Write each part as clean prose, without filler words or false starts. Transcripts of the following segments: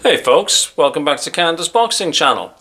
Hey folks, welcome back to Canada's Boxing Channel.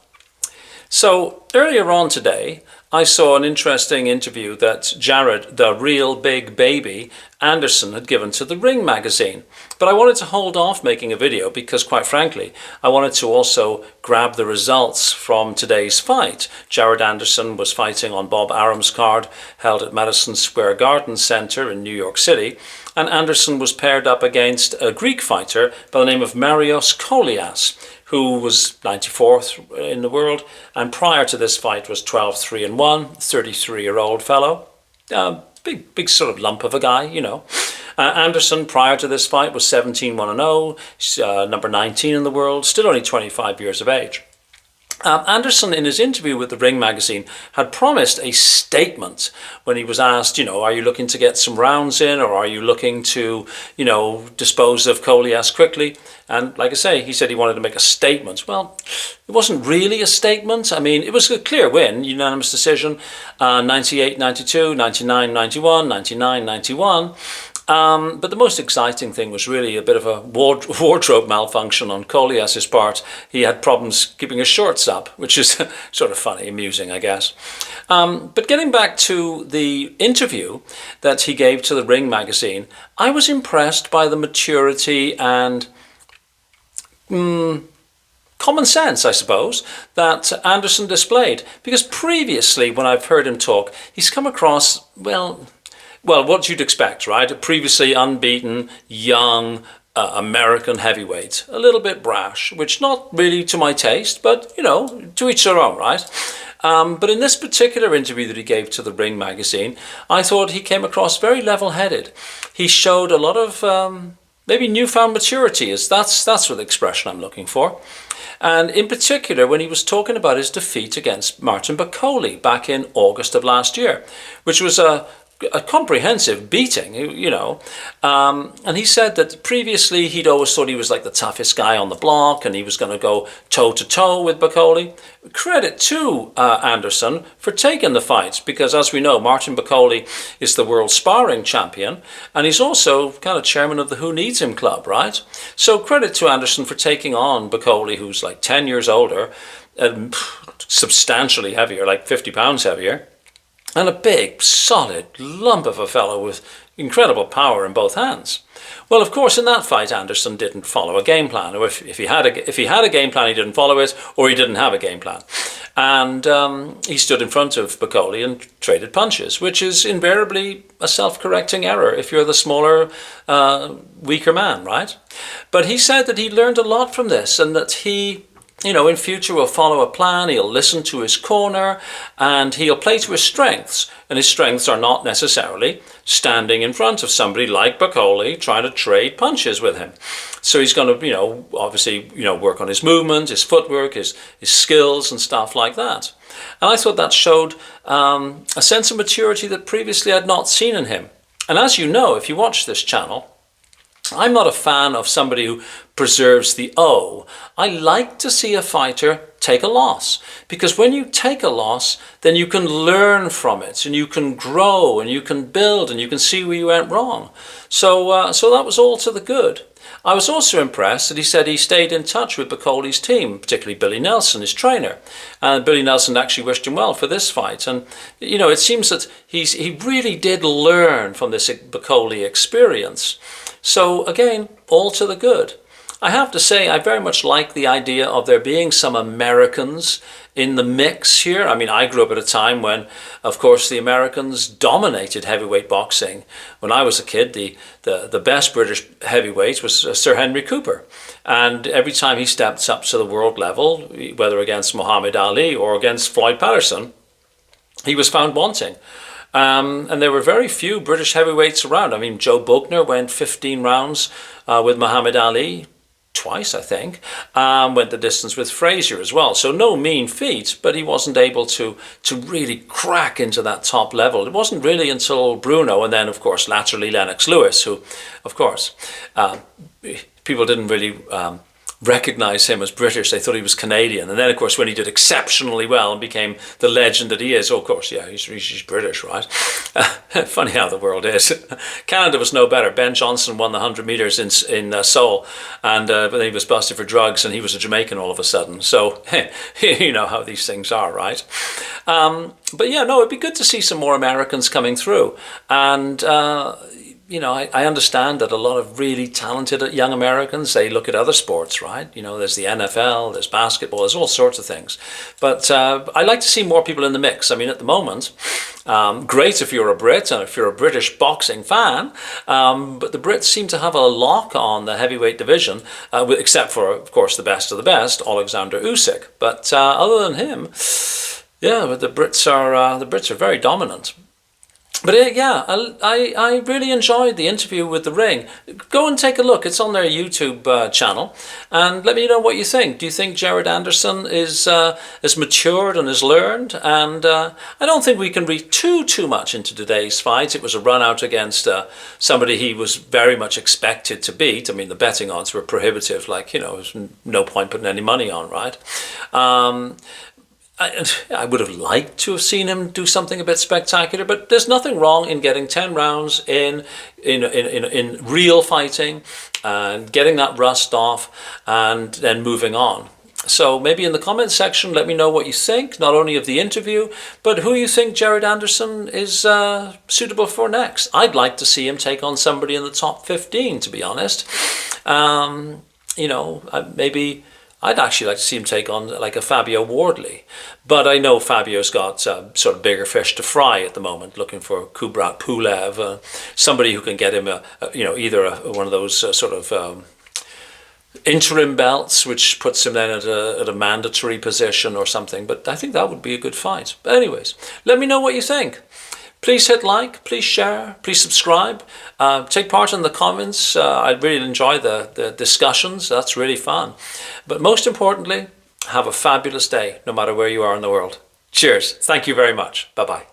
So earlier on today, I saw an interesting interview that Jared, the real big baby, Anderson had given to the Ring magazine. But I wanted to hold off making a video because, quite frankly, I wanted to also grab the results from today's fight. Jared Anderson was fighting on Bob Arum's card held at Madison Square Garden Center in New York City, and Anderson was paired up against a Greek fighter by the name of Marios Kolias, who was 94th in the world, and prior to this fight was 12-3-1, 33-year-old fellow. Big sort of lump of a guy, you know. Anderson, prior to this fight, was 17-1-0, number 19 in the world, still only 25 years of age. Anderson, in his interview with the Ring magazine, had promised a statement when he was asked, are you looking to get some rounds in, or are you looking to, dispose of Kolias quickly? And like I say, he said he wanted to make a statement. Well, it wasn't really a statement. I mean, it was a clear win, unanimous decision, 98-92, 99-91, 99-91. But the most exciting thing was really a bit of a wardrobe malfunction on Kolias's part. He had problems keeping his shorts up, which is sort of funny, amusing, I guess. But getting back to the interview that he gave to the Ring magazine, I was impressed by the maturity and common sense, I suppose, that Anderson displayed. Because previously, when I've heard him talk, he's come across, well, what you'd expect, right? A previously unbeaten, young American heavyweight. A little bit brash, which not really to my taste, but, to each their own, right? But in this particular interview that he gave to the Ring magazine, I thought he came across very level-headed. He showed a lot of maybe newfound maturity. That's what the expression I'm looking for. And in particular, when he was talking about his defeat against Martin Bakole back in August of last year, which was a comprehensive beating, and he said that previously he'd always thought he was like the toughest guy on the block and he was going to go toe-to-toe with Bakole. Credit to Anderson for taking the fight, because as we know, Martin Bakole is the world sparring champion, and he's also kind of chairman of the Who Needs Him club, right? So credit to Anderson for taking on Bakole, who's like 10 years older and substantially heavier, like 50 pounds heavier. And a big, solid lump of a fellow with incredible power in both hands. Well, of course, in that fight, Anderson didn't follow a game plan. Or if he had a game plan, he didn't follow it, or he didn't have a game plan. And he stood in front of Bakole and traded punches, which is invariably a self-correcting error if you're the smaller, weaker man, right? But he said that he learned a lot from this, and that he, in future will follow a plan, he'll listen to his corner, and he'll play to his strengths. And his strengths are not necessarily standing in front of somebody like Bakole trying to trade punches with him. So he's going to, obviously, work on his movement, his footwork, his skills and stuff like that. And I thought that showed a sense of maturity that previously I'd not seen in him. And as you know, if you watch this channel, I'm not a fan of somebody who preserves the O. I like to see a fighter take a loss, because when you take a loss, then you can learn from it, and you can grow, and you can build, and you can see where you went wrong. So that was all to the good. I was also impressed that he said he stayed in touch with Bakole's team, particularly Billy Nelson, his trainer. And Billy Nelson actually wished him well for this fight. And, it seems that he really did learn from this Bakole experience. So again, all to the good. I have to say, I very much like the idea of there being some Americans in the mix here. I mean, I grew up at a time when, of course, the Americans dominated heavyweight boxing. When I was a kid, the best British heavyweight was Sir Henry Cooper. And every time he stepped up to the world level, whether against Muhammad Ali or against Floyd Patterson, he was found wanting. And there were very few British heavyweights around. I mean, Joe Buckner went 15 rounds with Muhammad Ali, twice, I think. Went the distance with Frazier as well. So no mean feat, but he wasn't able to really crack into that top level. It wasn't really until Bruno, and then, of course, laterally Lennox Lewis, who, of course, people didn't really recognize him as British. They thought he was Canadian. And then, of course, when he did exceptionally well and became the legend that he is, oh, of course, yeah, he's British, right? Funny how the world is. Canada was no better. Ben Johnson won the 100 meters in Seoul, and then he was busted for drugs, and he was a Jamaican all of a sudden. So, you know how these things are, right? But yeah, no, it'd be good to see some more Americans coming through. And, you know, I understand that a lot of really talented young Americans, they look at other sports, right? You know, there's the NFL, there's basketball, there's all sorts of things. But I like to see more people in the mix. I mean, at the moment, great if you're a Brit and if you're a British boxing fan, but the Brits seem to have a lock on the heavyweight division, except for, of course, the best of the best, Alexander Usyk. But other than him, yeah, but the Brits are very dominant. But yeah, I really enjoyed the interview with The Ring. Go and take a look. It's on their YouTube channel. And let me know what you think. Do you think Jared Anderson is matured and has learned? And I don't think we can read too much into today's fight. It was a run out against somebody he was very much expected to beat. I mean, the betting odds were prohibitive. Like, you know, there's no point putting any money on, right? I would have liked to have seen him do something a bit spectacular, but there's nothing wrong in getting 10 rounds in real fighting and getting that rust off and then moving on. So maybe in the comments section, let me know what you think, not only of the interview, but who you think Jared Anderson is suitable for next. I'd like to see him take on somebody in the top 15, to be honest. You know, maybe I'd actually like to see him take on like a Fabio Wardley. But I know Fabio's got sort of bigger fish to fry at the moment, looking for Kubrat Pulev, somebody who can get him either one of those sort of interim belts, which puts him then at a mandatory position or something. But I think that would be a good fight. But anyways, let me know what you think. Please hit like, please share, please subscribe, take part in the comments. I really enjoy the discussions. That's really fun. But most importantly, have a fabulous day, no matter where you are in the world. Cheers. Thank you very much. Bye-bye.